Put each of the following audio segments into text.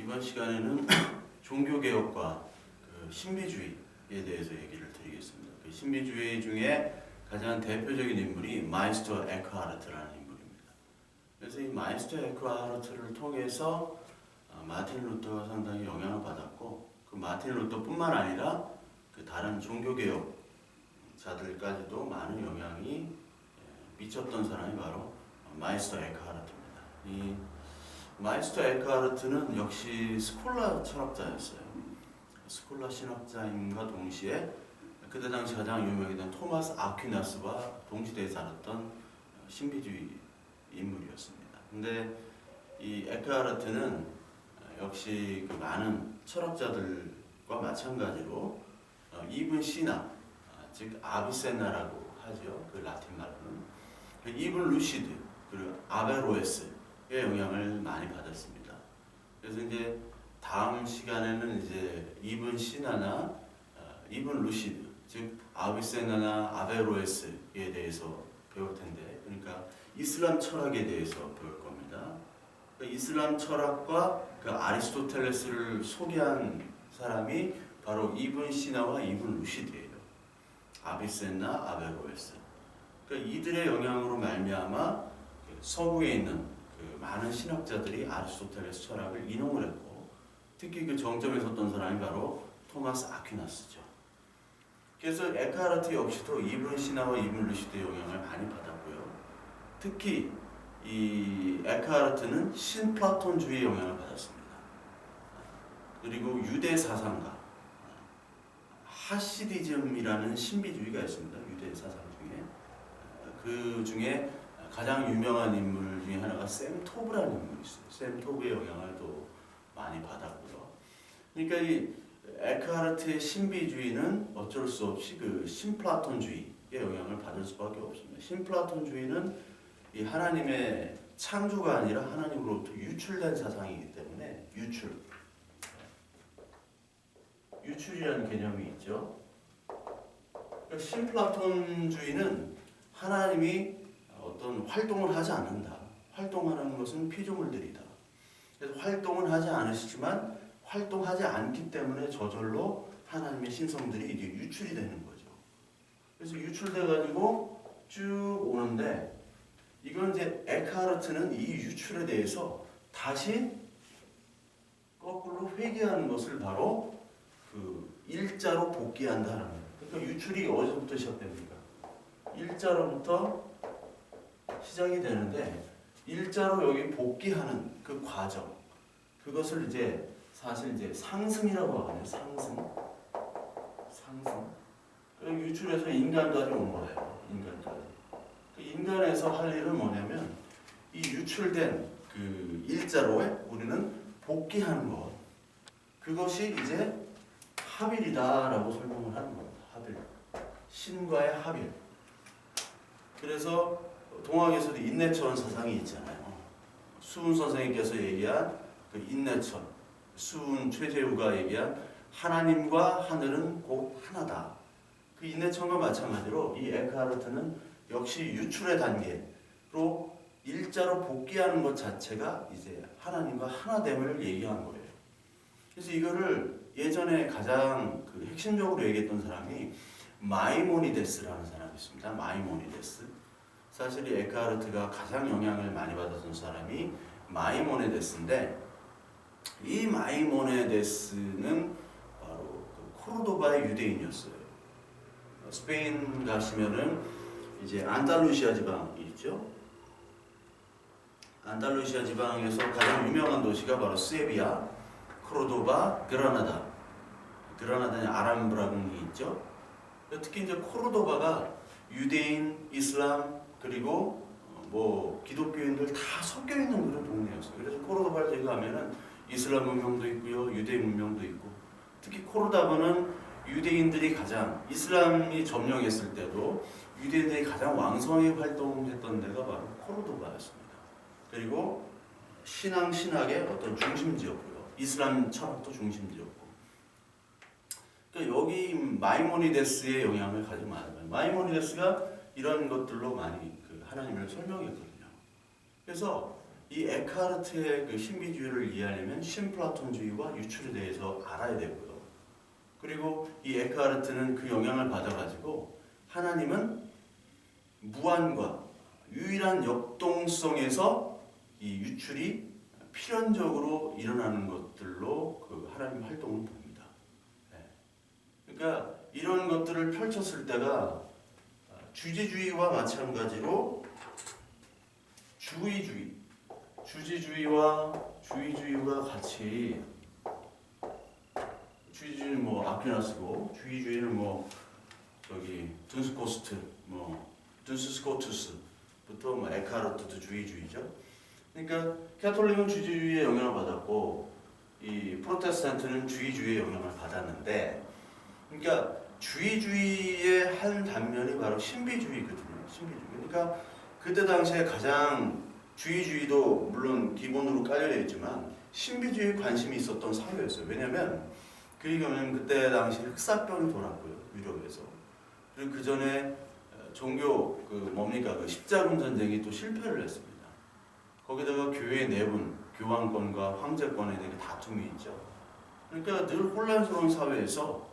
이번 시간에는 종교개혁과 신비주의에 대해서 얘기를 드리겠습니다. 그 신비주의 중에 가장 대표적인 인물이 마이스터 에크하르트라는 인물입니다. 그래서 이 마이스터 에크하르트를 통해서 마틴 루터가 상당히 영향을 받았고, 그 마틴 루터뿐만 아니라 그 다른 종교개혁자들까지도 많은 영향이 미쳤던 사람이 바로 마이스터 에크하르트입니다. 이 마이스터 에크하르트는 역시 스콜라 철학자였어요. 스콜라 신학자임과 동시에 그때 당시 가장 유명했던 토마스 아퀴나스와 동시대에 살았던 신비주의 인물이었습니다. 근데 이 에크하르트는 역시 그 많은 철학자들과 마찬가지로 이븐 시나, 즉 아비센나라고 하죠. 그 라틴 말로는 이븐 루시드 그리고 아베로에스의 영향을 많이 받았습니다. 그래서 이제 다음 시간에는 이제 이븐 시나나 이븐 루시드, 즉 아비센나나 아베로에스에 대해서 배울 텐데, 그러니까 이슬람 철학에 대해서 배울 겁니다. 이슬람 철학과 그 아리스토텔레스를 소개한 사람이 바로 이븐 시나와 이븐 루시드예요. 아비센나, 아베로에스. 그러니까 이들의 영향으로 말미암아 서구에 있는 그 많은 신학자들이 아리스토텔레스 철학을 인용을 했고, 특히 그 정점에 섰던 사람이 바로 토마스 아퀴나스죠. 그래서 에크하르트 역시도 이븐 시나와 이븐 루시드의 영향을 많이 받았고요. 특히 이 에크하르트는 신플라톤주의의 영향을 받았습니다. 그리고 유대 사상가 하시디즘이라는 신비주의가 있습니다. 유대 사상 중에 그 중에 가장 유명한 인물 중에 하나가 샘 토브라는 인물이 있어요. 샘 토브의 영향을 또 많이 받았고요. 그러니까 이 에크하르트의 신비주의는 어쩔 수 없이 그 신플라톤주의의 영향을 받을 수밖에 없습니다. 신플라톤주의는 이 하나님의 창조가 아니라 하나님으로부터 유출된 사상이기 때문에 유출이라는 개념이 있죠. 그러니까 신플라톤주의는 하나님이 어떤 활동을 하지 않는다. 활동하는 것은 피조물들이다. 그래서 활동은 하지 않으시지만 활동하지 않기 때문에 저절로 하나님의 신성들이 이제 유출이 되는 거죠. 그래서 유출돼가지고 쭉 오는데, 이건 이제 에크하르트는 이 유출에 대해서 다시 거꾸로 회귀하는 것을 바로 그 일자로 복귀한다는 거예요. 그러니까 유출이 어디서부터 시작됩니까? 일자로부터 시작이 되는데, 일자로 여기 복귀하는 그 과정, 그것을 이제 사실 이제 상승이라고 하거든요. 상승. 그리고 유출해서 인간까지 온 거예요. 인간까지. 그 인간에서 할 일은 뭐냐면 이 유출된 그 일자로에 우리는 복귀하는 것. 그것이 이제 합일이다라고 설명을 하는 겁니다. 합일. 신과의 합일. 그래서 동학에서도 인내천 사상이 있잖아요. 수은 선생님께서 얘기한 그 인내천, 수은 최재우가 얘기한 하나님과 하늘은 곧 하나다. 그 인내천과 마찬가지로 이 에크하르트는 역시 유출의 단계로 일자로 복귀하는 것 자체가 이제 하나님과 하나됨을 얘기한 거예요. 그래서 이거를 예전에 가장 그 핵심적으로 얘기했던 사람이 마이모니데스라는 사람이 있습니다. 마이모니데스. 사실 이 에크하르트가 가장 영향을 많이 받았던 사람이 마이모니데스인데, 이 마이모니데스는 바로 그 코르도바의 유대인이었어요. 스페인 가시면은 이제 안달루시아 지방이 있죠. 안달루시아 지방에서 가장 유명한 도시가 바로 세비야, 코르도바, 그라나다. 그라나다에 아람브라궁이 있죠. 특히 이제 코르도바가 유대인, 이슬람, 그리고 뭐 기독교인들 다 섞여 있는 그런 동네였어요. 그래서 코르도바를 제가 가면은 이슬람 문명도 있고요, 유대인 문명도 있고, 특히 코르도바는 유대인들이 가장, 이슬람이 점령했을 때도 유대인들이 가장 왕성하게 활동했던 데가 바로 코르도바였습니다. 그리고 신학의 어떤 중심지였고요, 이슬람 철학도 중심지였고. 그러니까 여기 마이모니데스의 영향을 가지고 많아요. 마이모니데스가 이런 것들로 많이 그 하나님을 설명했거든요. 그래서 이 에크하르트의 그 신비주의를 이해하려면 신플라톤주의와 유출에 대해서 알아야 되고요. 그리고 이 에크하르트는 그 영향을 받아가지고 하나님은 무한과 유일한 역동성에서 이 유출이 필연적으로 일어나는 것들로 그 하나님 활동을 봅니다. 그러니까 이런 것들을 펼쳤을 때가 주제주의와 마찬가지로 주제주의와 주의주의가 같이 주의주의는 뭐 아퀴나스고 주의주의는 뭐 저기 둔스스코투스부터 뭐 에크하르트도 주의주의죠. 그러니까 캐톨릭은 주의주의의 영향을 받았고 이 프로테스탄트는 주의주의의 영향을 받았는데, 그러니까 주의주의의 한 단면이 바로 신비주의거든요. 신비주의. 그러니까 그때 당시에 가장 주의주의도 물론 기본으로 깔려 있지만 신비주의에 관심이 있었던 사회였어요. 왜냐하면 그때 당시 흑사병이 돌았고요, 유럽에서. 그리고 그 전에 종교 그 십자군 전쟁이 또 실패를 했습니다. 거기다가 교회 내분, 교황권과 황제권에 대한 다툼이 있죠. 그러니까 늘 혼란스러운 사회에서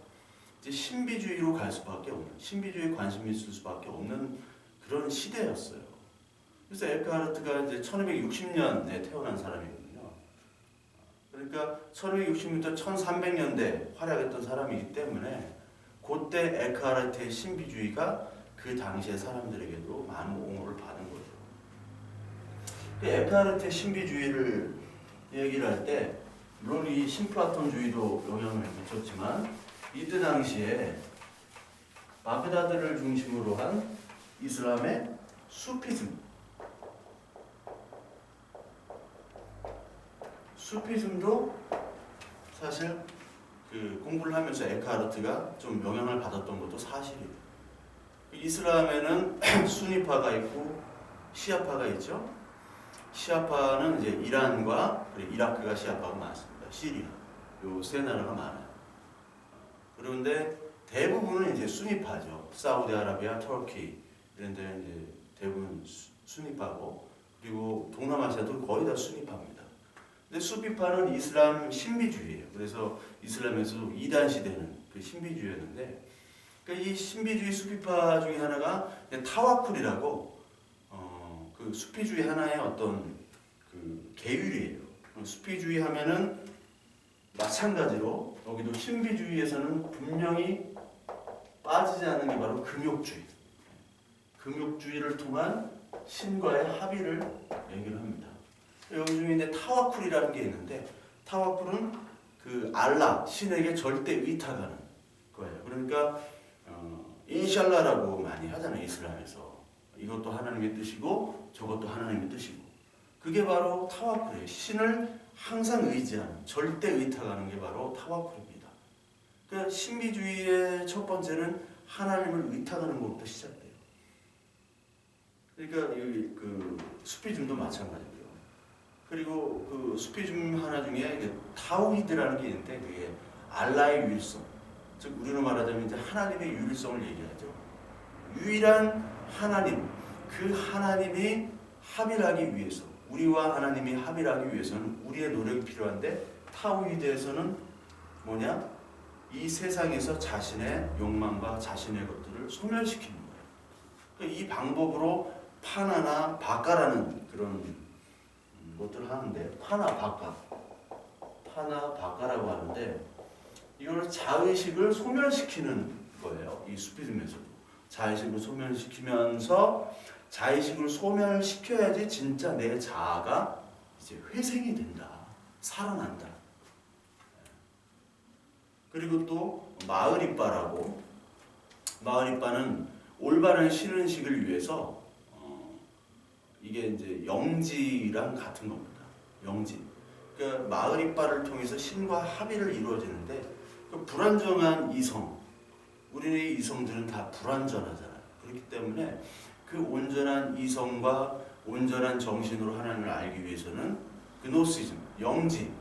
이제 신비주의로 갈 수밖에 없는, 신비주의에 관심이 있을 수밖에 없는 그런 시대였어요. 그래서 에크하르트가 이제 1260년에 태어난 사람이거든요. 그러니까 1260년부터 1300년대 활약했던 사람이기 때문에 그때 에크하르트의 신비주의가 그 당시의 사람들에게도 많은 옹호를 받은 거죠. 에크하르트의 신비주의를 얘기를 할 때 물론 이 신플라톤주의도 영향을 미쳤지만 이때 당시에 바그다드를 중심으로 한 이슬람의 수피즘도 사실 그 공부를 하면서 에크하르트가 좀 영향을 받았던 것도 사실이에요. 이슬람에는 수니파가 있고 시아파가 있죠. 시아파는 이제 이란과 그리고 이라크가 시아파가 많습니다. 시리아 요 세 나라가 많아요. 그런데 대부분은 이제 수니파죠. 사우디아라비아, 터키 이런 데는 이제 대부분 수니파고, 그리고 동남아시아도 거의 다 수니파입니다. 근데 수피파는 이슬람 신비주의예요. 그래서 이슬람에서도 이단 시대는 그 신비주의였는데, 그러니까 이 신비주의 수피파 중에 하나가 타와쿨이라고 그 수피주의 하나의 어떤 그 계율이에요. 수피주의 하면은 마찬가지로 여기도 신비주의에서는 분명히 빠지지 않는 게 바로 금욕주의. 금욕주의를 통한 신과의 합의를 얘기를 합니다. 여기 중에 이제 타와쿨이라는 게 있는데, 타와쿨은 그 알라 신에게 절대 의탁하는 거예요. 그러니까 인샬라라고 많이 하잖아요, 이슬람에서. 이것도 하나님의 뜻이고 저것도 하나님의 뜻이고. 그게 바로 타와쿨이에요. 신을 항상 의지하는, 절대 의탁하는 게 바로 타와쿨입니다. 그러니까 신비주의의 첫 번째는 하나님을 의탁하는 것부터 시작돼요. 그러니까 그 수피즘도 마찬가지고요. 그리고 그 수피즘 하나 중에 타우히드라는 게 있는데, 그게 알라의 유일성, 즉 우리로 말하자면 이제 하나님의 유일성을 얘기하죠. 유일한 하나님, 그 하나님이 합일하기 위해서, 우리와 하나님이 합일하기 위해서는 우리의 노력이 필요한데, 타우히드에서는 뭐냐? 이 세상에서 자신의 욕망과 자신의 것들을 소멸시키는 거예요. 그러니까 이 방법으로 파나나 바까라는 그런 것들을 하는데, 파나 바까라고 하는데, 이걸 자의식을 소멸시키는 거예요. 이 수피즘에서도 자의식을 소멸시키면서, 자의식을 소멸시켜야지 진짜 내 자아가 이제 회생이 된다, 살아난다. 그리고 또 마으리빠라고, 마으리빠는 올바른 신은식을 위해서 이게 이제 영지랑 같은 겁니다. 영지. 그러니까 마으리빠를 통해서 신과 합의를 이루어지는데, 그 불안정한 이성, 우리의 이성들은 다 불완전하잖아요. 그렇기 때문에 그 온전한 이성과 온전한 정신으로 하나님을 알기 위해서는 그노시즘, 영지,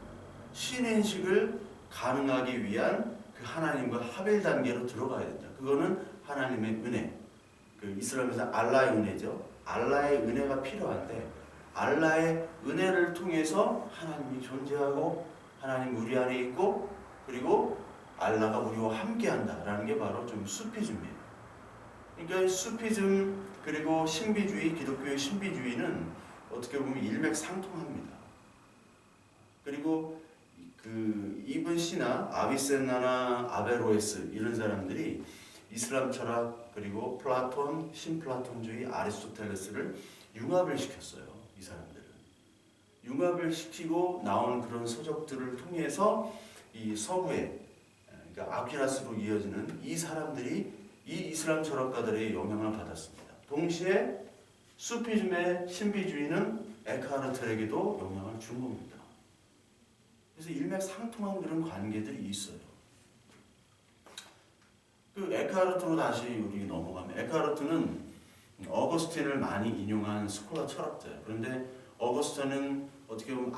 신인식을 가능하기 위한 그 하나님과 합일 단계로 들어가야 된다. 그거는 하나님의 은혜, 그 이슬람에서 알라의 은혜죠. 알라의 은혜가 필요한데, 알라의 은혜를 통해서 하나님이 존재하고 하나님 우리 안에 있고 그리고 알라가 우리와 함께한다라는 게 바로 좀 수피즘이에요. 그러니까 수피즘 그리고 신비주의, 기독교의 신비주의는 어떻게 보면 일맥상통합니다. 그리고 그 이븐 시나 아비센나나 아베로에스 이런 사람들이 이슬람 철학 그리고 플라톤, 신플라톤주의, 아리스토텔레스를 융합을 시켰어요. 이 사람들은 융합을 시키고 나온 그런 서적들을 통해서 이 서구의 그러니까 아퀴나스로 이어지는 이 사람들이 이 이슬람 철학가들의 영향을 받았습니다. 동시에 수피즘의 신비주의는 에크하르트에게도 영향을 준 겁니다. 그래서 일맥상통한 그런 관계들이 있어요. 그 에크하르트로 다시 우리 넘어가면 에크하르트는 어거스틴을 많이 인용한 스콜라 철학자예요. 그런데 어거스틴은 어떻게 보면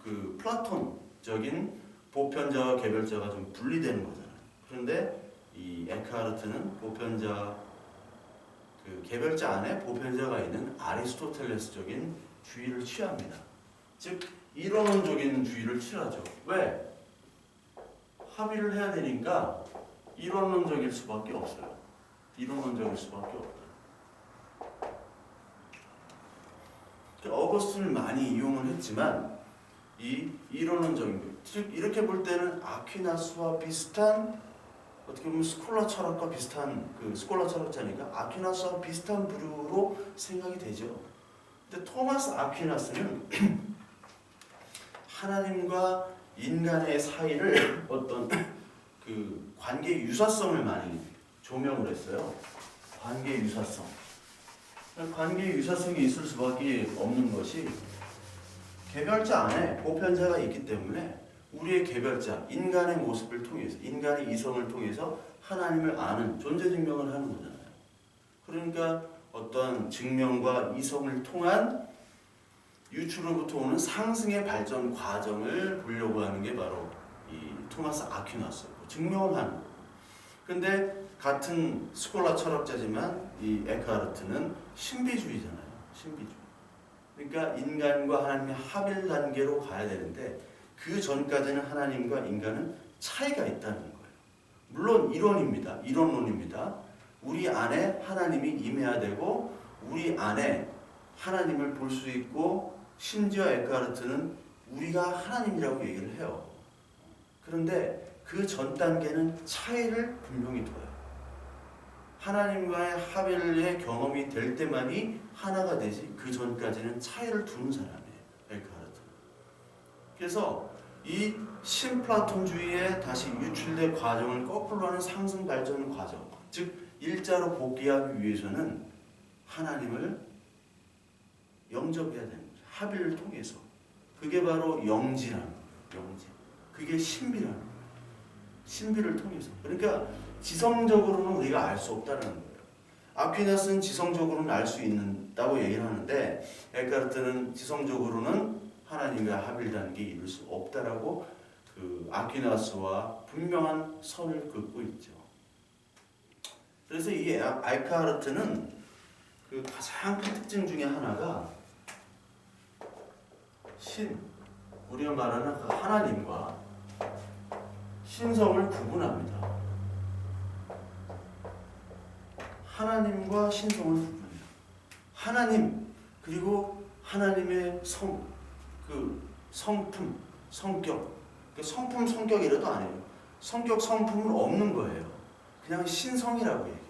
그 플라톤적인 보편자와 개별자가 좀 분리되는 거잖아요. 그런데 이 에크하르트는 보편자 그 개별자 안에 보편자가 있는 아리스토텔레스적인 주의를 취합니다. 즉 이론적인 주의를 취하죠. 왜? 합의를 해야 되니까 이론론적일 수밖에 없어요. 이론론적일 수밖에 없어요. 어거스틴을 많이 이용을 했지만 이 이론론적인 것, 즉 이렇게 볼 때는 아퀴나스와 비슷한 어떻게 보면 스콜라 철학과 비슷한 그 스콜라 철학자니까 아퀴나스와 비슷한 부류로 생각이 되죠. 근데 토마스 아퀴나스는 하나님과 인간의 사이를 어떤 그 관계 유사성을 많이 조명을 했어요. 관계 유사성. 관계 유사성이 있을 수밖에 없는 것이 개별자 안에 보편자가 있기 때문에 우리의 개별자, 인간의 모습을 통해서, 인간의 이성을 통해서 하나님을 아는 존재 증명을 하는 거잖아요. 그러니까 어떤 증명과 이성을 통한 유추로부터 오는 상승의 발전 과정을 보려고 하는 게 바로 이 토마스 아퀴나스고 증명을 하는 거예요. 근데 같은 스콜라 철학자지만 이 에크하르트는 신비주의잖아요. 신비주의. 그러니까 인간과 하나님의 합일 단계로 가야 되는데 그 전까지는 하나님과 인간은 차이가 있다는 거예요. 물론 이론입니다. 이론론입니다. 우리 안에 하나님이 임해야 되고 우리 안에 하나님을 볼 수 있고 심지어 에크하르트는 우리가 하나님이라고 얘기를 해요. 그런데 그 전 단계는 차이를 분명히 둬요. 하나님과의 합일의 경험이 될 때만이 하나가 되지 그 전까지는 차이를 두는 사람이에요. 에크하르트는. 그래서 이 신플라톤주의의 다시 유출된 과정을 거꾸로 하는 상승 발전 과정, 즉 일자로 복귀하기 위해서는 하나님을 영접해야 되는 거죠. 합일을 통해서. 그게 바로 영지라는 거예요. 영지. 그게 신비라는 거예요. 신비를 통해서. 그러니까 지성적으로는 우리가 알 수 없다는 거예요. 아퀴나스는 지성적으로는 알 수 있다고 얘기를 하는데 에크하르트는 지성적으로는 하나님과 합일 단계에 이룰 수 없다라고 그 아퀴나스와 분명한 선을 긋고 있죠. 그래서 이 에크하르트는 그 가장 큰 특징 중에 하나가 우리가 말하는 그 하나님과 신성을 구분합니다. 하나님과 신성을 구분해요. 하나님 그리고 하나님의 성품, 성격. 성품, 성격 이래도 안 해요. 성격, 성품은 없는 거예요. 그냥 신성이라고 얘기해요.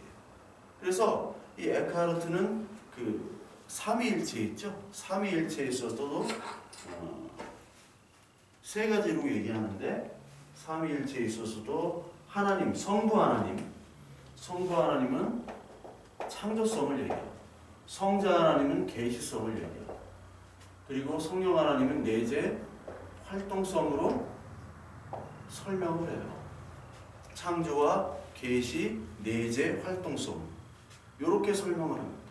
그래서 이 에크하르트는 그 삼위일체 있죠? 삼위일체에 있어서도 세 가지로 얘기하는데 삼위일체에 있어서도 하나님, 성부 하나님은 창조성을 얘기해요. 성자 하나님은 계시성을 얘기해요. 그리고 성령 하나님은 내재 활동성으로 설명을 해요. 창조와 계시, 내재, 활동성 이렇게 설명을 합니다.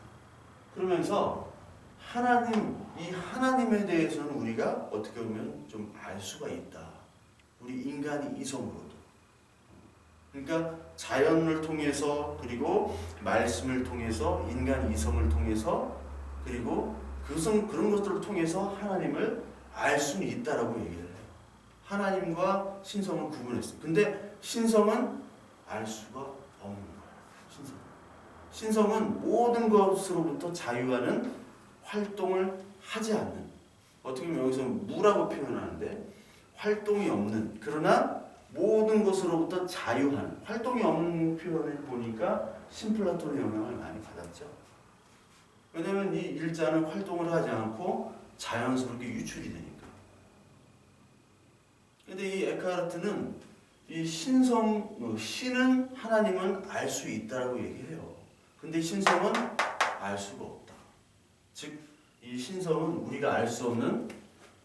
그러면서 이 하나님에 대해서는 우리가 어떻게 보면 좀 알 수가 있다. 우리 인간이 이성으로도. 그러니까 자연을 통해서 그리고 말씀을 통해서 인간 이성을 통해서 그리고 그것은 그런 것들을 통해서 하나님을 알 수는 있다라고 얘기를 해요. 하나님과 신성을 구분했어요. 근데 신성은 알 수가 없는 거예요. 신성은 모든 것으로부터 자유하는 활동을 하지 않는, 어떻게 보면 여기서 무라고 표현하는데 활동이 없는, 그러나 모든 것으로부터 자유한, 활동이 없는 표현을 보니까 신플라톤의 영향을 많이 받았죠. 왜냐하면 이 일자는 활동을 하지 않고 자연스럽게 유출이 되니까. 근데 이 에카르트는 이 신은 하나님은 알 수 있다라고 얘기해요. 근데 신성은 알 수가 없다. 즉, 이 신성은 우리가 알 수 없는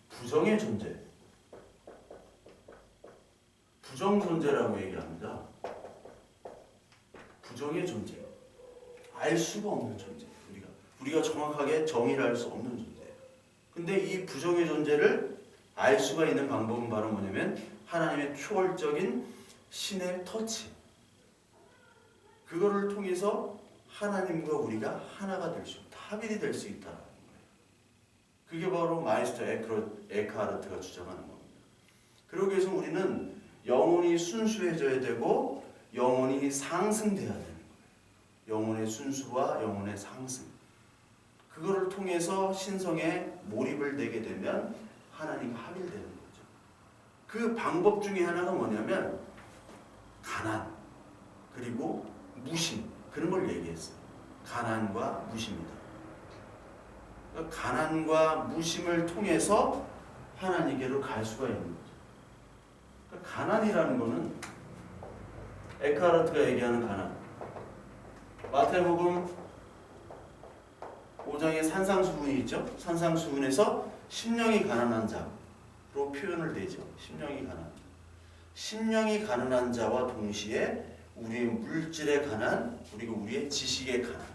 부정의 존재, 부정 존재라고 얘기합니다. 부정의 존재, 알 수가 없는 존재. 우리가 정확하게 정의를 할 수 없는 존재예요. 근데 이 부정의 존재를 알 수가 있는 방법은 바로 뭐냐면 하나님의 초월적인 신의 터치. 그거를 통해서 하나님과 우리가 하나가 될 수 있다. 합일이 될 수 있다는 거예요. 그게 바로 마이스터 에크하르트가 주장하는 겁니다. 그러기 위해서 우리는 영혼이 순수해져야 되고 영혼이 상승돼야 되는 거예요. 영혼의 순수와 영혼의 상승. 그거를 통해서 신성에 몰입을 되게 되면 하나님과 합일되는 거죠. 그 방법 중에 하나가 뭐냐면 가난 그리고 무심, 그런 걸 얘기했어요. 가난과 무심이다. 그러니까 가난과 무심을 통해서 하나님께로 갈 수가 있는 거죠. 그러니까 가난이라는 거는 에크하르트가 얘기하는 가난, 마태복음 5장에 산상수훈이 있죠. 산상수훈에서 심령이 가난한 자로 표현을 되죠. 심령이 가난한 자와 동시에 우리의 물질의 가난, 그리고 우리의 지식의 가난.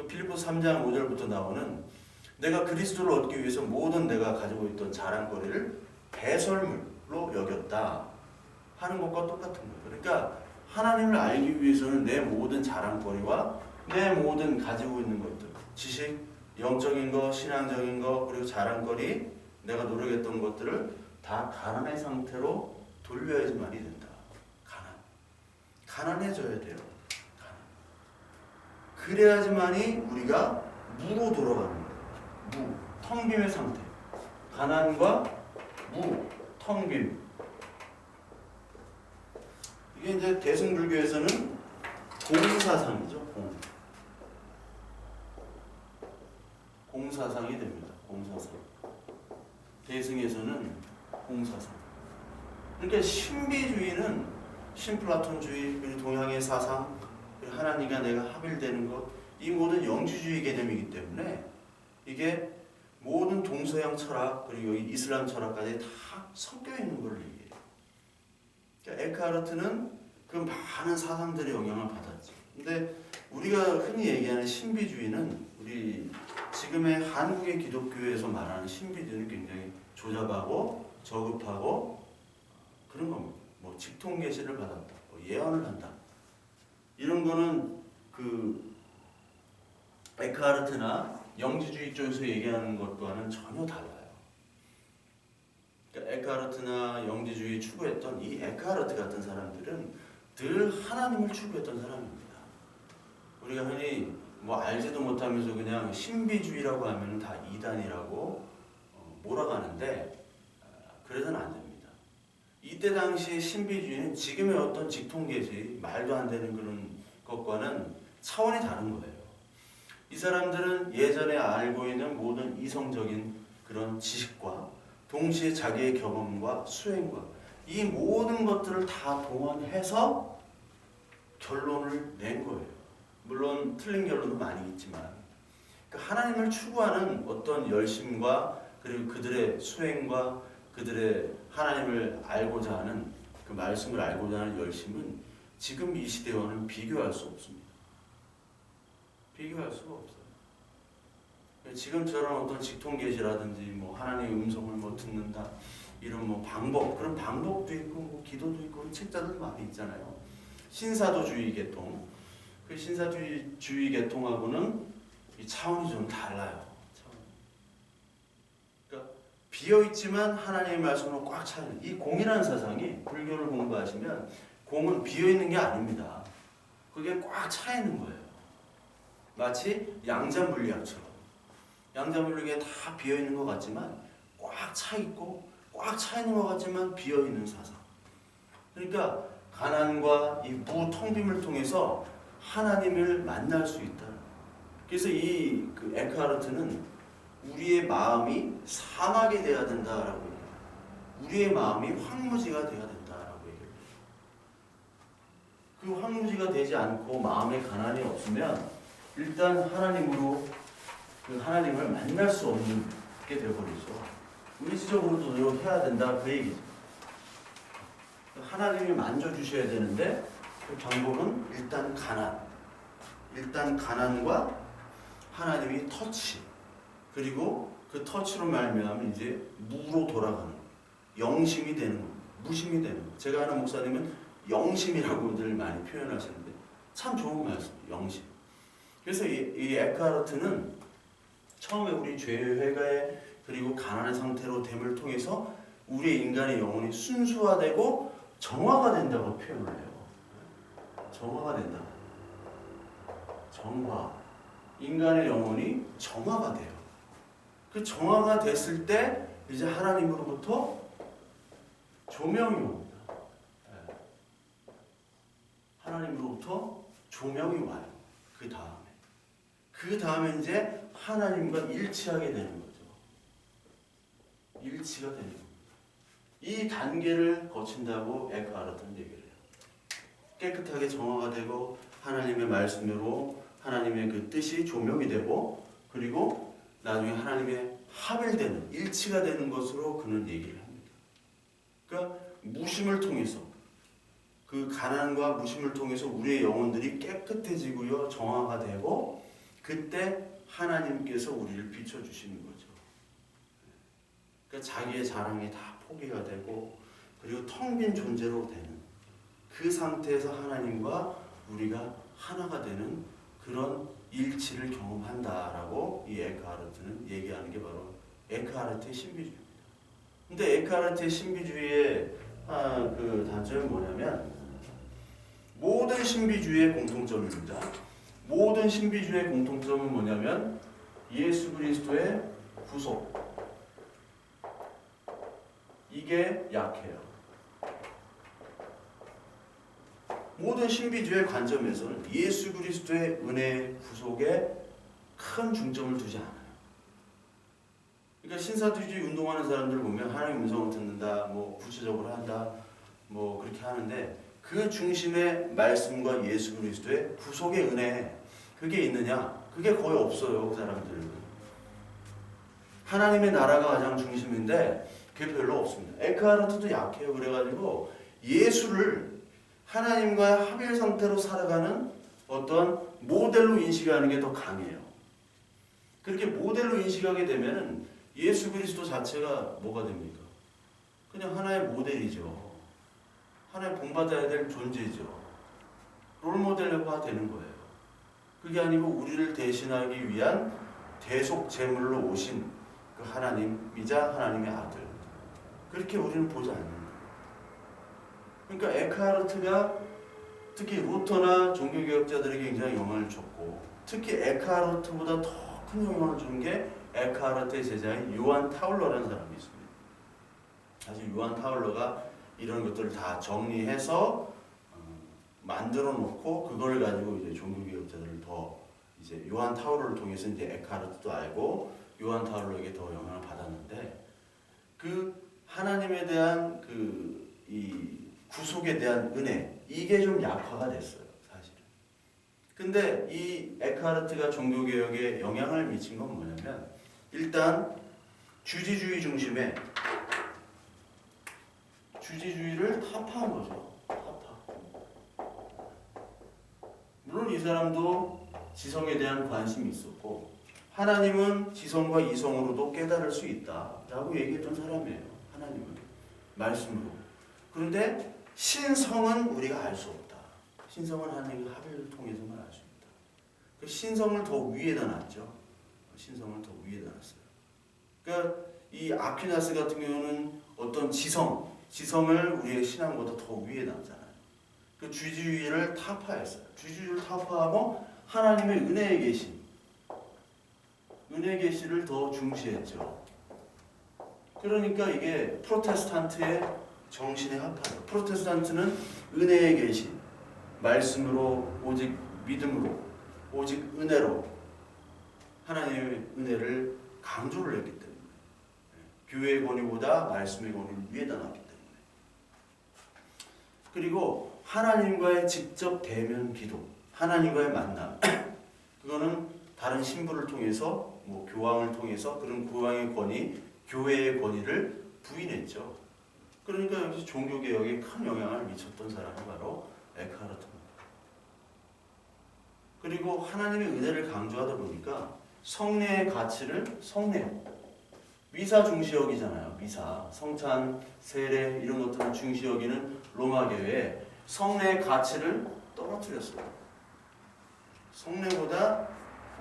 빌립보서 3장 5절부터 나오는 내가 그리스도를 얻기 위해서 모든 내가 가지고 있던 자랑거리를 배설물로 여겼다 하는 것과 똑같은 거예요. 그러니까 하나님을 알기 위해서는 내 모든 자랑거리와 내 모든 가지고 있는 것들, 지식, 영적인 거, 신앙적인 거, 그리고 자랑거리, 내가 노력했던 것들을 다 가난의 상태로 돌려야지만이 된다. 가난해져야 돼요. 그래야지만이 우리가 무로 돌아가는 거예요. 텅 빔의 상태. 가난과 무, 텅 빔. 이게 이제 대승불교에서는 공사상이죠. 공사상이 됩니다. 공사상. 대승에서는 공사상. 그러니까 신비주의는 신플라톤주의, 그리고 동양의 사상, 그리고 하나님과 내가 합일되는 것, 이 모든 영지주의 개념이기 때문에 이게 모든 동서양 철학, 그리고 여기 이슬람 철학까지 다 섞여 있는 걸 얘기해요. 그러니까 에크하르트는 그 많은 사상들의 영향을 받았죠. 근데 우리가 흔히 얘기하는 신비주의는 우리 지금의 한국의 기독교에서 말하는 신비주의는 굉장히 조잡하고 저급하고 그런 겁니다. 뭐 직통계시를 받았다, 뭐 예언을 한다, 이런 거는 그 에크하르트나 영지주의 쪽에서 얘기하는 것과는 전혀 달라요. 그러니까 에크하르트나 영지주의 추구했던 이 에크하르트 같은 사람들은 늘 하나님을 추구했던 사람입니다. 우리가 흔히 뭐 알지도 못하면서 그냥 신비주의라고 하면 다 이단이라고 몰아가는데 그래서는 안 됩니다. 이때 당시의 신비주의는 지금의 어떤 직통계시, 말도 안 되는 그런 것과는 차원이 다른 거예요. 이 사람들은 예전에 알고 있는 모든 이성적인 그런 지식과 동시에 자기의 경험과 수행과 이 모든 것들을 다 동원해서 결론을 낸 거예요. 물론 틀린 결론도 많이 있지만, 그러니까 하나님을 추구하는 어떤 열심과 그리고 그들의 수행과 그들의 하나님을 알고자 하는 그 말씀을 알고자 하는 열심은 지금 이 시대와는 비교할 수 없습니다. 비교할 수가 없어요. 지금처럼 어떤 직통계시라든지 뭐 하나님의 음성을 뭐 듣는다, 이런 뭐 방법, 그런 방법도 있고 뭐 기도도 있고 그런 책자들 많이 있잖아요. 신사도주의 계통, 그 신사주의 계통하고는 이 차원이 좀 달라요. 비어있지만 하나님의 말씀으로 꽉 차는 이 공이라는 사상이 불교를 공부하시면 공은 비어있는 게 아닙니다. 그게 꽉 차 있는 거예요. 마치 양자물리학처럼. 양자물리학에 다 비어있는 것 같지만 꽉 차 있고 꽉 차 있는 것 같지만 비어있는 사상. 그러니까 가난과 이 무텅빔을 통해서 하나님을 만날 수 있다. 그래서 이 에크하르트는 우리의 마음이 상하게 돼야 된다라고 얘기해요. 우리의 마음이 황무지가 돼야 된다라고 얘기해요. 그 황무지가 되지 않고 마음에 가난이 없으면 일단 하나님으로 그 하나님을 만날 수 없는 게 되어버리죠. 의지적으로도 노력해야 된다 그 얘기죠. 하나님이 만져주셔야 되는데 그 방법은 일단 가난과 하나님이 터치, 그리고 그 터치로 말미암아 이제 무로 돌아가는 거예요. 영심이 되는 거예요. 무심이 되는 거예요. 제가 아는 목사님은 영심이라고들 많이 표현하시는데 참 좋은 말씀이에요. 영심. 그래서 이 에크하르트는 처음에 우리 죄 회개 그리고 가난한 상태로 됨을 통해서 우리의 인간의 영혼이 순수화되고 정화가 된다고 표현을 해요. 정화가 된다. 정화. 인간의 영혼이 정화가 돼요. 그 정화가 됐을 때 이제 하나님으로부터 조명이 옵니다. 하나님으로부터 조명이 와요. 그 다음에 이제 하나님과 일치하게 되는 거죠. 일치가 되는 겁니다. 이 단계를 거친다고 에크하르트는 얘기를 해요. 깨끗하게 정화가 되고 하나님의 말씀으로 하나님의 그 뜻이 조명이 되고 그리고 나중에 하나님의 합일되는 일치가 되는 것으로 그는 얘기를 합니다. 그러니까 무심을 통해서 그 가난과 무심을 통해서 우리의 영혼들이 깨끗해지고요 정화가 되고 그때 하나님께서 우리를 비춰주시는 거죠. 그러니까 자기의 자랑이 다 포기가 되고 그리고 텅 빈 존재로 되는 그 상태에서 하나님과 우리가 하나가 되는 그런 일치를 경험한다라고 이 에크하르트는 얘기하는 게 바로 에크하르트의 신비주의입니다. 근데 에크하르트의 신비주의의 그 단점은 뭐냐면 모든 신비주의의 공통점입니다. 모든 신비주의의 공통점은 뭐냐면 예수 그리스도의 구속. 이게 약해요. 모든 신비주의의 관점에서는 예수 그리스도의 은혜 구속에 큰 중점을 두지 않아요. 그러니까 신사주의 운동하는 사람들 보면 하나님 음성을 듣는다, 뭐 구체적으로 한다, 뭐 그렇게 하는데 그 중심에 말씀과 예수 그리스도의 구속의 은혜 그게 있느냐? 그게 거의 없어요. 그 사람들은. 하나님의 나라가 가장 중심인데 그게 별로 없습니다. 에크하르트도 약해요. 그래가지고 예수를 하나님과의 합일 상태로 살아가는 어떤 모델로 인식하는 게 더 강해요. 그렇게 모델로 인식하게 되면 예수 그리스도 자체가 뭐가 됩니까? 그냥 하나의 모델이죠. 하나의 본받아야 될 존재죠. 롤모델화 되는 거예요. 그게 아니고 우리를 대신하기 위한 대속 제물로 오신 그 하나님이자 하나님의 아들. 그렇게 우리는 보지 않는 거예요. 그러니까 에크하르트가 특히 루터나 종교개혁자들에게 굉장히 영향을 줬고 특히 에크하르트보다 더 큰 영향을 준 게 에크하르트의 제자인 요한 타울러라는 사람이 있습니다. 사실 요한 타울러가 이런 것들을 다 정리해서 만들어 놓고 그걸 가지고 이제 종교개혁자들을 더 이제 요한 타울러를 통해서 이제 에크하르트도 알고 요한 타울러에게 더 영향을 받았는데 그 하나님에 대한 그 이 구속에 대한 은혜 이게 좀 약화가 됐어요. 사실은. 근데 이 에크하르트가 종교개혁에 영향을 미친 건 뭐냐면 일단 주지주의 중심의 주지주의를 타파한 거죠. 타파. 물론 이 사람도 지성에 대한 관심이 있었고 하나님은 지성과 이성으로도 깨달을 수 있다라고 얘기했던 사람이에요. 하나님은 말씀으로. 그런데 신성은 우리가 알 수 없다. 신성은 하나님의 합의를 통해서만 알 수 있다. 그 신성을 더 위에다 놨죠. 신성을 더 위에다 놨어요. 그러니까 이 아퀴나스 같은 경우는 어떤 지성을 우리의 신앙보다 더 위에 남잖아요. 그 주지주의를 타파했어요. 주지주의를 타파하고 하나님의 은혜의 계시를 더 중시했죠. 그러니까 이게 프로테스탄트의 정신에 합하죠. 프로테스탄트는 은혜의 계시, 말씀으로 오직 믿음으로 오직 은혜로 하나님의 은혜를 강조를 했기 때문에 교회의 권위보다 말씀의 권위를 위에다 놨기 때문에 그리고 하나님과의 직접 대면 기도, 하나님과의 만남 그거는 다른 신부를 통해서 뭐 교황을 통해서 그런 교황의 권위, 교회의 권위를 부인했죠. 그러니까 여기서 종교개혁에 큰 영향을 미쳤던 사람이 바로 에크하르트입니다. 그리고 하나님의 은혜를 강조하다 보니까 성례의 가치를 미사 중시 여기잖아요. 미사, 성찬, 세례 이런 것들을 중시 여기는 로마교회에 성례의 가치를 떨어뜨렸어요. 성례보다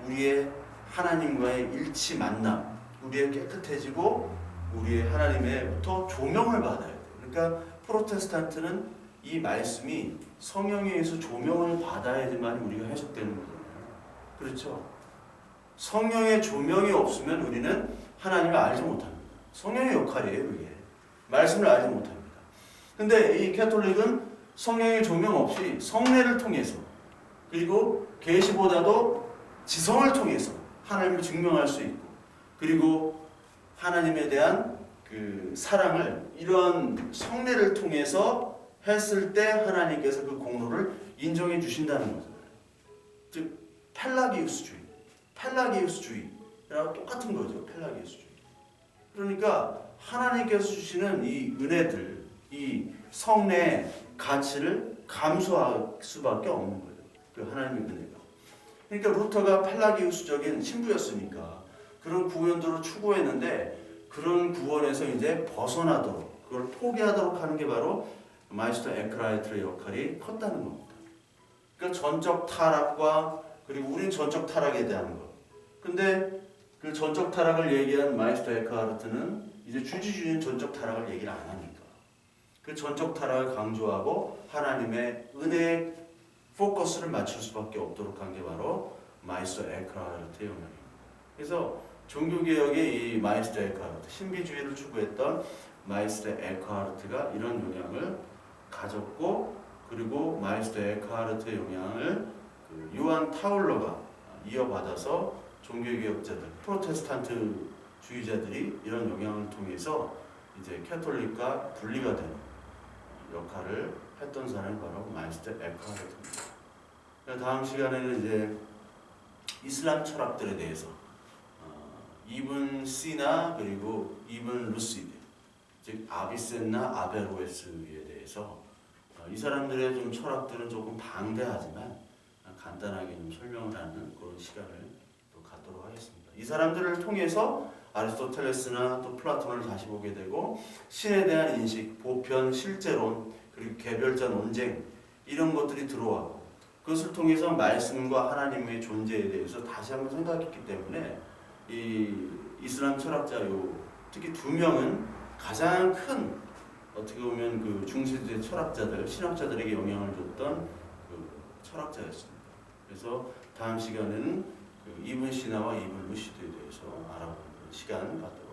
우리의 하나님과의 일치 만남, 우리의 깨끗해지고 우리의 하나님의부터 조명을 받아야 돼요. 그러니까 프로테스탄트는 이 말씀이 성령에 의해서 조명을 받아야지만 우리가 해석되는 거잖아요. 그렇죠? 성령의 조명이 없으면 우리는 하나님을 알지 못합니다. 성령의 역할이에요, 그게. 말씀을 알지 못합니다. 근데 이 캐톨릭은 성령의 조명 없이 성례를 통해서 그리고 계시보다도 지성을 통해서 하나님을 증명할 수 있고 그리고 하나님에 대한 그 사랑을 이런 성례를 통해서 했을 때 하나님께서 그 공로를 인정해 주신다는 거잖아요. 즉 펠라기우스주의랑 똑같은 거죠. 펠라기우스주의. 그러니까 하나님께서 주시는 이 은혜들, 이 성례의 가치를 감수할 수밖에 없는 거예요. 그 하나님의 은혜가. 그러니까 루터가 펠라기우스적인 신부였으니까 그런 구원도를 추구했는데 그런 구원에서 이제 벗어나도록 그걸 포기하도록 하는 게 바로 마이스터 에크하르트의 역할이 컸다는 겁니다. 그러니까 전적 타락과 그리고 우리는 전적 타락에 대한 것. 근데 그 전적 타락을 얘기한 마이스터 에크하르트는 이제 주지주의는 전적 타락을 얘기를 안 하니까 그 전적 타락을 강조하고 하나님의 은혜에 포커스를 맞출 수밖에 없도록 한 게 바로 마이스터 에크하르트의 영향입니다. 그래서 종교개혁의 이 마이스터 에크하르트, 신비주의를 추구했던 마이스터 에크하르트가 이런 영향을 가졌고 그리고 마이스터 에크하르트의 영향을 그 요한 타울러가 이어받아서 종교개혁자들, 프로테스탄트 주의자들이 이런 영향을 통해서 이제 캐톨릭과 분리가 되는 역할을 했던 사람이 바로 마이스터 에크하르트입니다. 다음 시간에는 이제 이슬람 철학들에 대해서 이븐 시나 그리고 이븐 루시드, 즉 아비센나 아베로에스에 대해서 이 사람들의 좀 철학들은 조금 방대하지만 간단하게 좀 설명을 하는 그런 시간을 또 갖도록 하겠습니다. 이 사람들을 통해서 아리스토텔레스나 또 플라톤을 다시 보게 되고 신에 대한 인식, 보편, 실제론, 그리고 개별자 논쟁 이런 것들이 들어와고 그것을 통해서 말씀과 하나님의 존재에 대해서 다시 한번 생각했기 때문에 이 이슬람 철학자 특히 두 명은 가장 큰 어떻게 보면 그 중세대 철학자들, 신학자들에게 영향을 줬던 그 철학자였습니다. 그래서 다음 시간에는 그 이븐 시나와 이븐 루시드에 대해서 알아보는 시간 갖도록